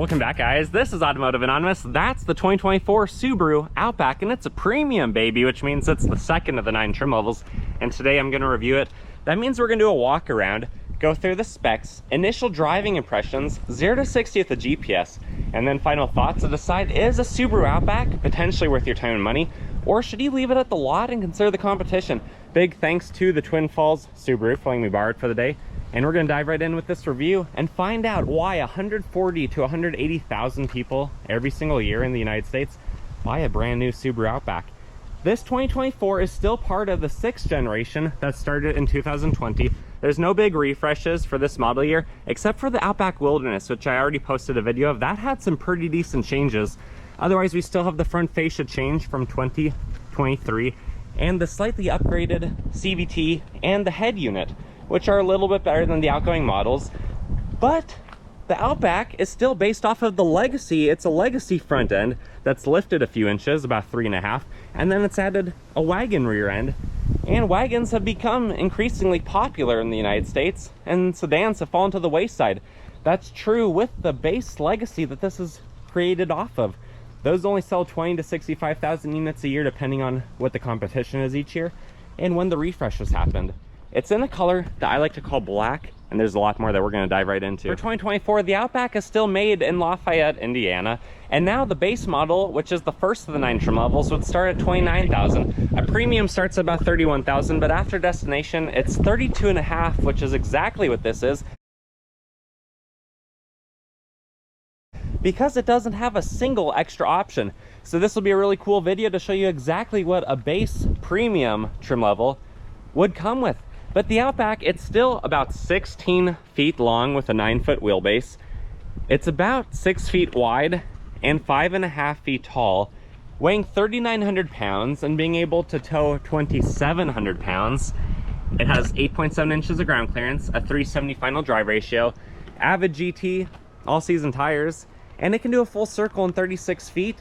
Welcome back, guys. This is Automotive Anonymous. That's the 2024 Subaru Outback, and it's a premium, baby, which means it's the second of the 9 trim levels. And today I'm going to review it. That means we're going to do a walk around, go through the specs, initial driving impressions, 0 to 60 with the GPS, and then final thoughts to decide, is a Subaru Outback potentially worth your time and money, or should you leave it at the lot and consider the competition? Big thanks to the Twin Falls Subaru for letting me borrow it for the day. And we're going to dive right in with this review and find out why 140 to 180,000 people every single year in the United States buy a brand new Subaru Outback. This 2024 is still part of the 6th generation that started in 2020. There's no big refreshes for this model year, except for the Outback Wilderness, which I already posted a video of. That had some pretty decent changes. Otherwise, we still have the front fascia change from 2023 and the slightly upgraded CVT and the head unit, which are a little bit better than the outgoing models. But the Outback is still based off of the legacy. It's a legacy front end that's lifted a few inches, about 3.5, and then it's added a wagon rear end. And wagons have become increasingly popular in the United States, and sedans have fallen to the wayside. That's true with the base legacy that this is created off of. Those only sell 20 to 65,000 units a year, depending on what the competition is each year and when the refreshes happened. It's in a color that I like to call black, and there's a lot more that we're going to dive right into. For 2024, the Outback is still made in Lafayette, Indiana, and now the base model, which is the first of the 9 trim levels, would start at $29,000. A premium starts at about $31,000, but after destination, it's $32.5, which is exactly what this is, because it doesn't have a single extra option. So this will be a really cool video to show you exactly what a base premium trim level would come with. But the Outback, it's still about 16 feet long with a 9-foot wheelbase. It's about 6 feet wide and 5.5 feet tall, weighing 3,900 pounds and being able to tow 2,700 pounds. It has 8.7 inches of ground clearance, a 370 final drive ratio, Avid GT, all-season tires, and it can do a full circle in 36 feet.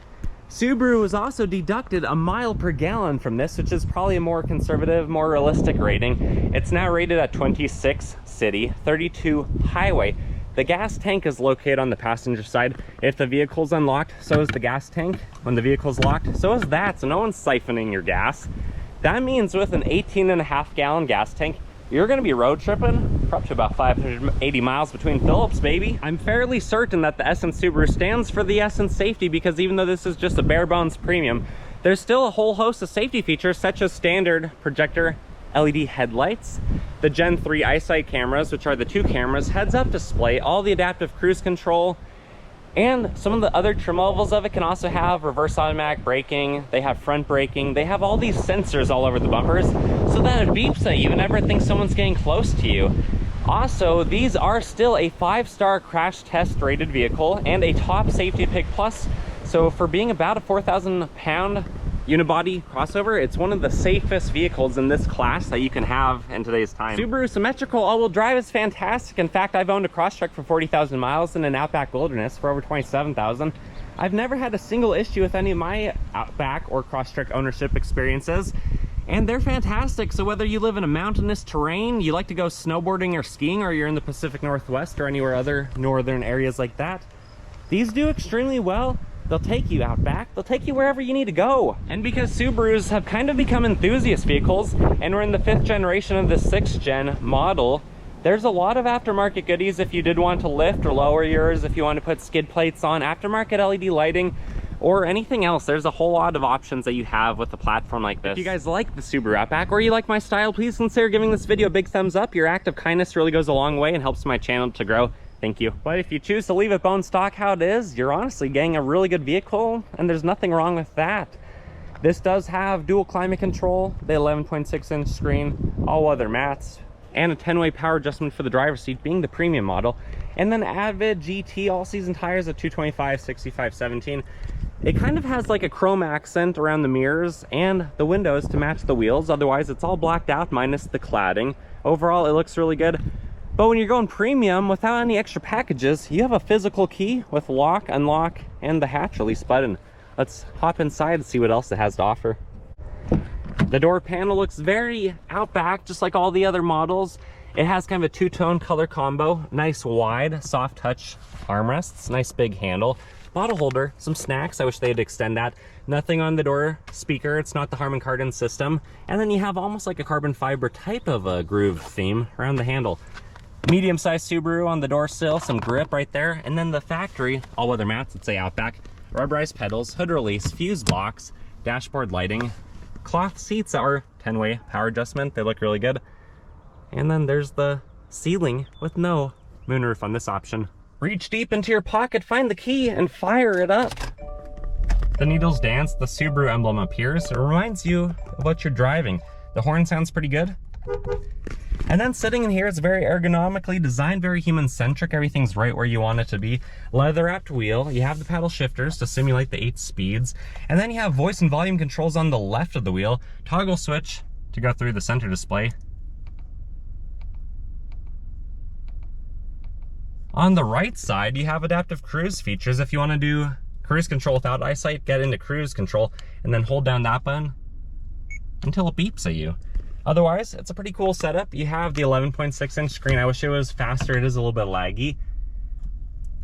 Subaru has also deducted a mile per gallon from this, which is probably a more conservative, more realistic rating. It's now rated at 26 city, 32 highway. The gas tank is located on the passenger side. If the vehicle's unlocked, so is the gas tank. When the vehicle's locked, so is that, so no one's siphoning your gas. That means with an 18.5 gallon gas tank, you're going to be road tripping for up to about 580 miles between Phillips, baby. I'm fairly certain that the Essence Subaru stands for the Essence safety, because even though this is just a bare bones premium, there's still a whole host of safety features, such as standard projector LED headlights, the Gen 3 eyesight cameras, which are the 2 cameras, heads-up display, all the adaptive cruise control, and some of the other trim levels of it can also have reverse automatic braking. They have front braking. They have all these sensors all over the bumpers so that it beeps at you and never thinks someone's getting close to you. Also, these are still a 5-star crash test rated vehicle and a top safety pick plus. So for being about a 4,000 pound unibody crossover, it's one of the safest vehicles in this class that you can have in today's time. Subaru symmetrical all-wheel drive is fantastic. In fact, I've owned a Crosstrek for 40,000 miles and an Outback Wilderness for over 27,000. I've never had a single issue with any of my Outback or Crosstrek ownership experiences, and they're fantastic. So whether you live in a mountainous terrain, you like to go snowboarding or skiing, or you're in the Pacific Northwest or anywhere other northern areas like that, these do extremely well. They'll take you out back. They'll take you wherever you need to go. And because Subarus have kind of become enthusiast vehicles, and we're in the 5th generation of the 6th gen model, there's a lot of aftermarket goodies if you did want to lift or lower yours, if you want to put skid plates on, aftermarket LED lighting, or anything else. There's a whole lot of options that you have with a platform like this. If you guys like the Subaru Outback, or you like my style, please consider giving this video a big thumbs up. Your act of kindness really goes a long way and helps my channel to grow. Thank you. But if you choose to leave it bone stock how it is, you're honestly getting a really good vehicle, and there's nothing wrong with that. This does have dual climate control, the 11.6-inch screen, all weather mats, and a 10-way power adjustment for the driver's seat, being the premium model, and then Avid GT all-season tires at 225, 65, 17. It kind of has like a chrome accent around the mirrors and the windows to match the wheels. Otherwise, it's all blacked out minus the cladding. Overall, it looks really good. But when you're going premium without any extra packages, you have a physical key with lock, unlock, and the hatch release button. Let's hop inside and see what else it has to offer. The door panel looks very Outback, just like all the other models. It has kind of a two-tone color combo, nice wide, soft touch armrests, nice big handle, bottle holder, some snacks. I wish they'd extend that. Nothing on the door speaker. It's not the Harman Kardon system. And then you have almost like a carbon fiber type of a groove theme around the handle. Medium-sized Subaru on the door sill, some grip right there. And then the factory all-weather mats that say Outback, rubberized pedals, hood release, fuse box, dashboard lighting, cloth seats that are 10-way power adjustment. They look really good. And then there's the ceiling with no moonroof on this option. Reach deep into your pocket, find the key, and fire it up. The needles dance, the Subaru emblem appears. It reminds you of what you're driving. The horn sounds pretty good. And then sitting in here, it's very ergonomically designed, very human-centric. Everything's right where you want it to be. Leather-wrapped wheel. You have the paddle shifters to simulate the 8 speeds. And then you have voice and volume controls on the left of the wheel. Toggle switch to go through the center display. On the right side, you have adaptive cruise features. If you want to do cruise control without eyesight, get into cruise control and then hold down that button until it beeps at you. Otherwise, it's a pretty cool setup. You have the 11.6-inch screen. I wish it was faster. It is a little bit laggy.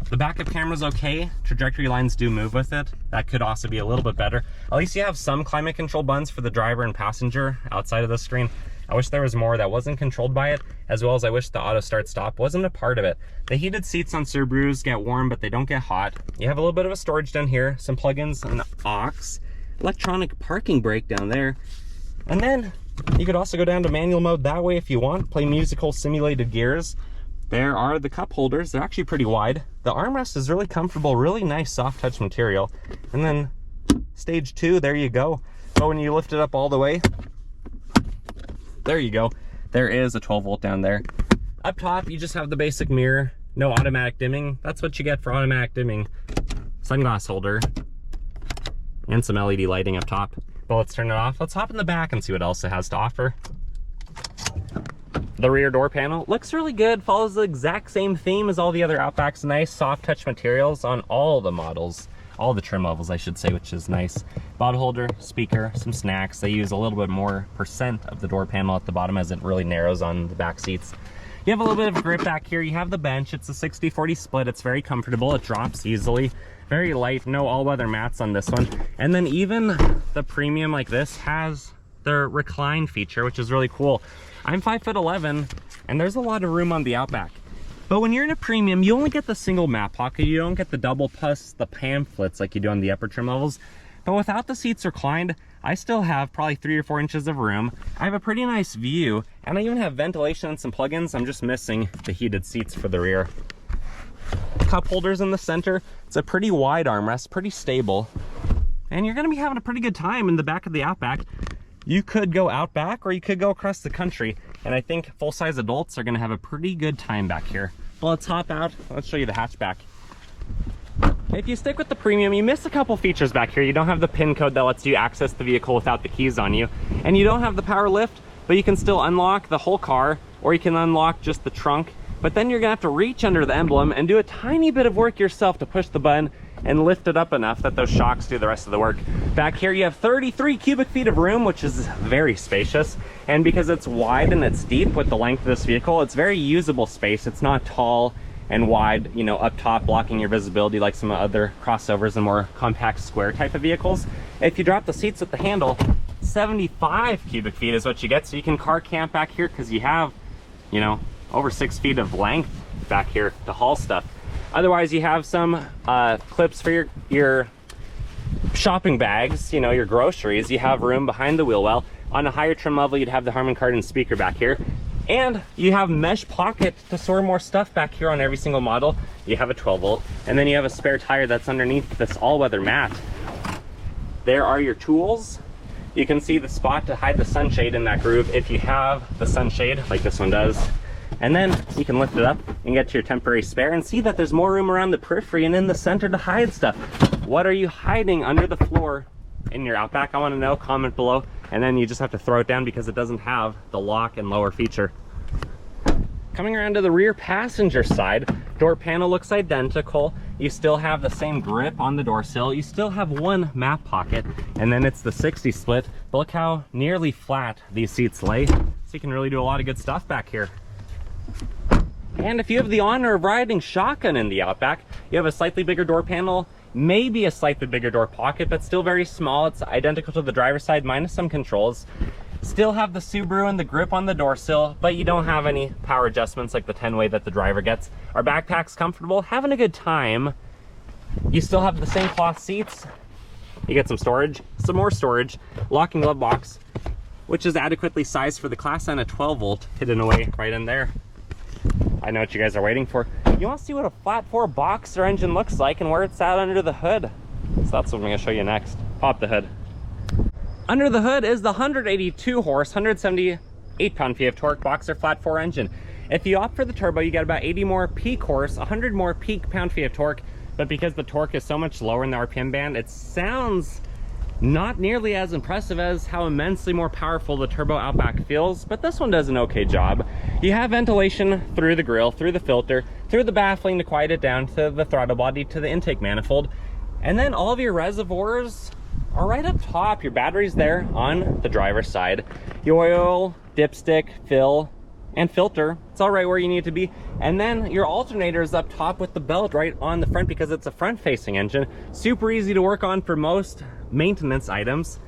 The backup camera's okay. Trajectory lines do move with it. That could also be a little bit better. At least you have some climate control buttons for the driver and passenger outside of the screen. I wish there was more that wasn't controlled by it, as well as I wish the auto start stop wasn't a part of it. The heated seats on Subarus get warm, but they don't get hot. You have a little bit of a storage down here, some plugins, an aux, electronic parking brake down there. And then you could also go down to manual mode that way if you want, play musical simulated gears. There are the cup holders. They're actually pretty wide. The armrest is really comfortable, really nice soft touch material. And then stage 2, there you go. But when you lift it up all the way, there you go. There is a 12-volt down there. Up top, you just have the basic mirror, no automatic dimming. That's what you get for automatic dimming. Sunglass holder, and some LED lighting up top. But let's turn it off. Let's hop in the back and see what else it has to offer. The rear door panel looks really good, follows the exact same theme as all the other Outbacks. Nice soft touch materials on all the models. All the trim levels, I should say, which is nice. Bottle holder, speaker, some snacks. They use a little bit more % of the door panel at the bottom as it really narrows on the back seats. You have a little bit of grip back here. You have the bench. It's a 60-40 split. It's very comfortable. It drops easily. Very light. No all-weather mats on this one. And then even the Premium like this has the recline feature, which is really cool. I'm 5'11", and there's a lot of room on the Outback. But when you're in a Premium, you only get the single map pocket. You don't get the double plus the pamphlets like you do on the upper trim levels. But without the seats reclined, I still have probably 3 or 4 inches of room. I have a pretty nice view, and I even have ventilation and some plugins. I'm just missing the heated seats for the rear. Cup holders in the center. It's a pretty wide armrest, pretty stable. And you're gonna be having a pretty good time in the back of the Outback. You could go Outback or you could go across the country. And I think full-size adults are gonna have a pretty good time back here. Well, let's hop out. Let's show you the hatchback. If you stick with the Premium, you miss a couple features back here. You don't have the PIN code that lets you access the vehicle without the keys on you. And you don't have the power lift, but you can still unlock the whole car, or you can unlock just the trunk. But then you're gonna have to reach under the emblem and do a tiny bit of work yourself to push the button and lift it up enough that those shocks do the rest of the work. Back here you have 33 cubic feet of room, which is very spacious. And because it's wide and it's deep with the length of this vehicle, it's very usable space. It's not tall and wide, you know, up top blocking your visibility like some other crossovers and more compact square type of vehicles. If you drop the seats with the handle, 75 cubic feet is what you get. So you can car camp back here because you have, you know, over 6 feet of length back here to haul stuff. Otherwise, you have some clips for your shopping bags, you know, your groceries. You have room behind the wheel well. On a higher trim level, you'd have the Harman Kardon speaker back here. And you have mesh pocket to store more stuff back here on every single model. You have a 12-volt, and then you have a spare tire that's underneath this all-weather mat. There are your tools. You can see the spot to hide the sunshade in that groove if you have the sunshade like this one does. And then you can lift it up and get to your temporary spare and see that there's more room around the periphery and in the center to hide stuff. What are you hiding under the floor in your Outback? I want to know. Comment below. And then you just have to throw it down because it doesn't have the lock and lower feature. Coming around to the rear passenger side, door panel looks identical. You still have the same grip on the door sill. You still have one map pocket, and then it's the 60 split. But look how nearly flat these seats lay. So you can really do a lot of good stuff back here. And if you have the honor of riding shotgun in the Outback, you have a slightly bigger door panel, maybe a slightly bigger door pocket, but still very small. It's identical to the driver's side minus some controls. Still have the Subaru and the grip on the door sill, but you don't have any power adjustments like the 10-way that the driver gets. Our backpack's comfortable, having a good time. You still have the same cloth seats. You get some storage, some more storage, locking glove box, which is adequately sized for the class, and a 12-volt hidden away right in there. I know what you guys are waiting for. You want to see what a flat 4 boxer engine looks like and where it's at under the hood. So that's what I'm going to show you next. Pop the hood. Under the hood is the 182 horse, 178 pound-feet of torque boxer flat 4 engine. If you opt for the turbo, you get about 80 more peak horse, 100 more peak pound-feet of torque, but because the torque is so much lower in the RPM band, it sounds not nearly as impressive as how immensely more powerful the turbo Outback feels, but this one does an okay job. You have ventilation through the grille, through the filter, through the baffling to quiet it down, to the throttle body, to the intake manifold, and then all of your reservoirs are right up top. Your battery's there on the driver's side. Your oil, dipstick, fill, and filter, it's all right where you need it to be. And then your alternator is up top with the belt right on the front because it's a front-facing engine. Super easy to work on for most maintenance items,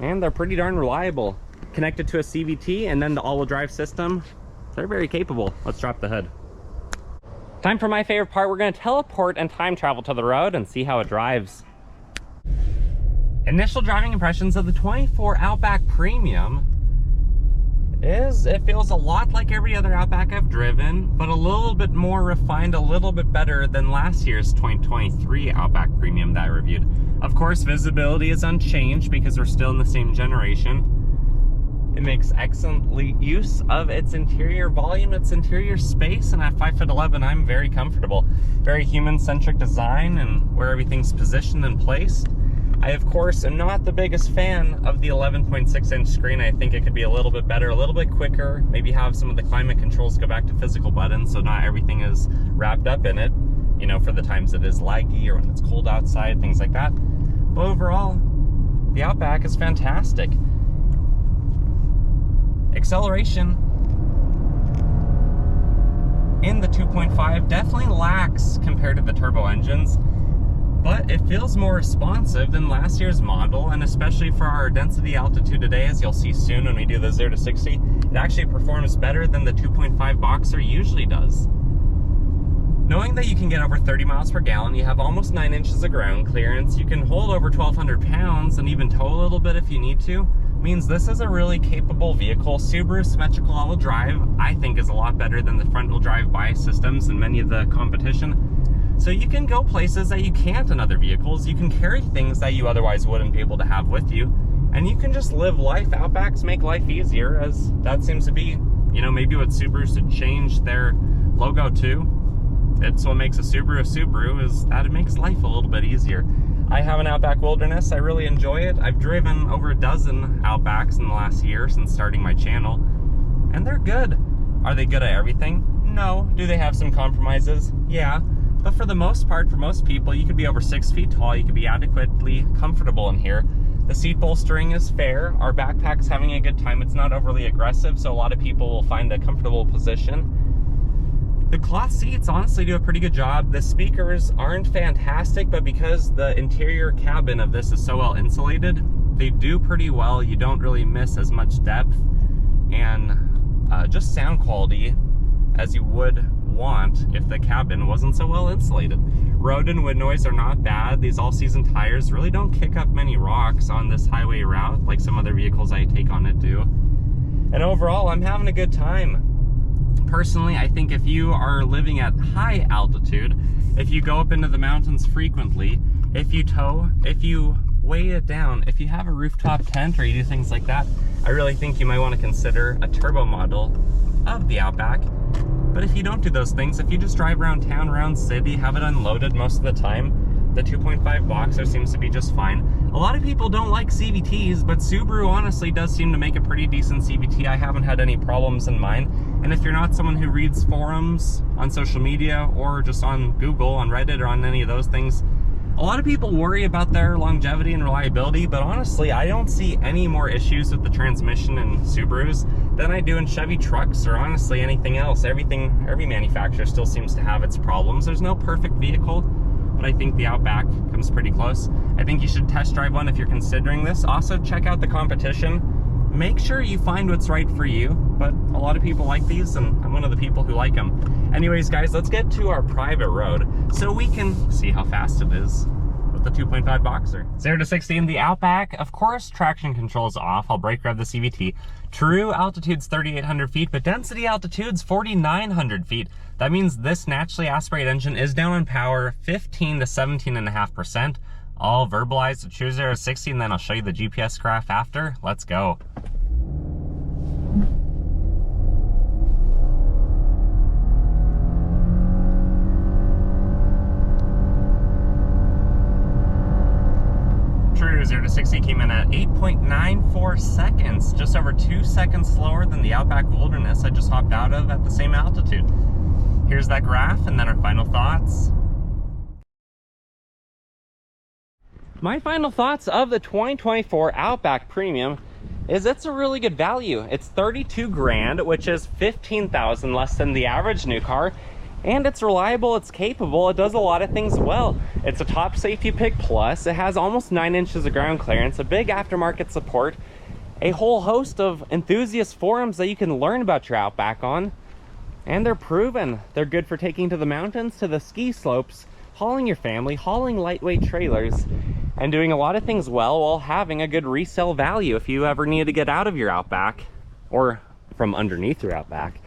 and they're pretty darn reliable. Connected to a CVT and then the all-wheel drive system, they're very capable. Let's drop the hood. Time for my favorite part. We're going to teleport and time travel to the road and see how it drives. Initial driving impressions of the 24 Outback Premium is it feels a lot like every other Outback I've driven, but a little bit more refined, a little bit better than last year's 2023 Outback Premium that I reviewed. Of course, visibility is unchanged because we're still in the same generation. It makes excellent use of its interior volume, its interior space, and at 5'11", I'm very comfortable. Very human-centric design and where everything's positioned and placed. I, of course, am not the biggest fan of the 11.6-inch screen. I think it could be a little bit better, a little bit quicker, maybe have some of the climate controls go back to physical buttons so not everything is wrapped up in it, you know, for the times it is laggy or when it's cold outside, things like that. But overall, the Outback is fantastic. Acceleration in the 2.5 definitely lacks compared to the turbo engines, but it feels more responsive than last year's model, and especially for our density altitude today, as you'll see soon when we do the 0 to 60, it actually performs better than the 2.5 boxer usually does. Knowing that you can get over 30 miles per gallon, you have almost 9 inches of ground clearance, you can hold over 1,200 pounds and even tow a little bit if you need to, means this is a really capable vehicle. Subaru symmetrical all-wheel drive, I think, is a lot better than the front-wheel drive bias systems in many of the competition. So you can go places that you can't in other vehicles, you can carry things that you otherwise wouldn't be able to have with you, and you can just live life. Outbacks make life easier, as that seems to be, you know, maybe what Subaru should change their logo to. It's what makes a Subaru, is that it makes life a little bit easier. I have an Outback Wilderness, I really enjoy it. I've driven over a dozen Outbacks in the last year since starting my channel, and they're good. Are they good at everything? No. Do they have some compromises? Yeah. But for the most part, for most people, you could be over 6 feet tall, you could be adequately comfortable in here. The seat bolstering is fair, our backpack's having a good time, it's not overly aggressive, so a lot of people will find a comfortable position. The cloth seats honestly do a pretty good job. The speakers aren't fantastic, but because the interior cabin of this is so well insulated, they do pretty well. You don't really miss as much depth, and just sound quality as you would want if the cabin wasn't so well insulated. Road and wind noise are not bad. These all-season tires really don't kick up many rocks on this highway route like some other vehicles I take on it do. And overall, I'm having a good time. Personally, I think if you are living at high altitude, if you go up into the mountains frequently, if you tow, if you weigh it down, if you have a rooftop tent or you do things like that, I really think you might want to consider a turbo model of the Outback. But if you don't do those things, if you just drive around town, around city, have it unloaded most of the time, the 2.5 boxer seems to be just fine. A lot of people don't like CVTs, but Subaru honestly does seem to make a pretty decent CVT. I haven't had any problems in mine. And if you're not someone who reads forums on social media or just on Google, on Reddit, or on any of those things, a lot of people worry about their longevity and reliability, but honestly, I don't see any more issues with the transmission in Subarus than I do in Chevy trucks, or honestly anything else. Every manufacturer still seems to have its problems. There's no perfect vehicle, but I think the Outback comes pretty close. I think you should test drive one if you're considering this. Also, check out the competition. Make sure you find what's right for you, but a lot of people like these, and I'm one of the people who like them. Anyways, guys, let's get to our private road so we can see how fast it is with the 2.5 Boxer. 0 to 60 in the Outback. Of course, traction control is off. I'll brake rev the CVT. True altitude's 3,800 feet, but density altitude's 4,900 feet. That means this naturally aspirated engine is down in power 15 to 17.5%. I'll verbalize the true 0 to 60, and then I'll show you the GPS graph after. Let's go. True 0 to 60 came in at 8.94 seconds, just over 2 seconds slower than the Outback Wilderness I just hopped out of at the same altitude. Here's that graph, and then our final thoughts. My final thoughts of the 2024 Outback Premium is it's a really good value. It's 32 grand, which is 15,000 less than the average new car. And it's reliable, it's capable, it does a lot of things well. It's a top safety pick plus, it has almost 9 inches of ground clearance, a big aftermarket support, a whole host of enthusiast forums that you can learn about your Outback on. And they're proven. They're good for taking to the mountains, to the ski slopes, hauling your family, hauling lightweight trailers, and doing a lot of things well while having a good resale value if you ever need to get out of your Outback or from underneath your Outback.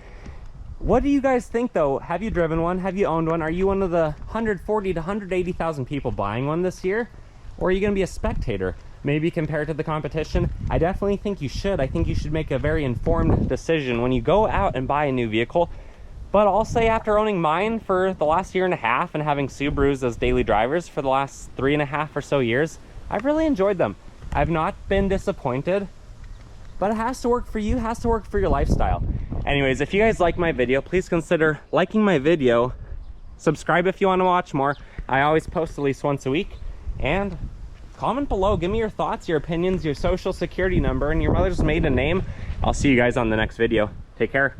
What do you guys think though? Have you driven one? Have you owned one? Are you one of the 140 to 180,000 people buying one this year? Or are you going to be a spectator? Maybe compared to the competition? I definitely think you should. I think you should make a very informed decision when you go out and buy a new vehicle. But I'll say, after owning mine for the last 1.5 years and having Subarus as daily drivers for the last 3.5 or so years, I've really enjoyed them. I've not been disappointed, but it has to work for you, has to work for your lifestyle. Anyways, if you guys like my video, please consider liking my video, subscribe if you want to watch more. I always post at least once a week, and comment below, give me your thoughts, your opinions, your social security number, and your mother's maiden name. I'll see you guys on the next video. Take care.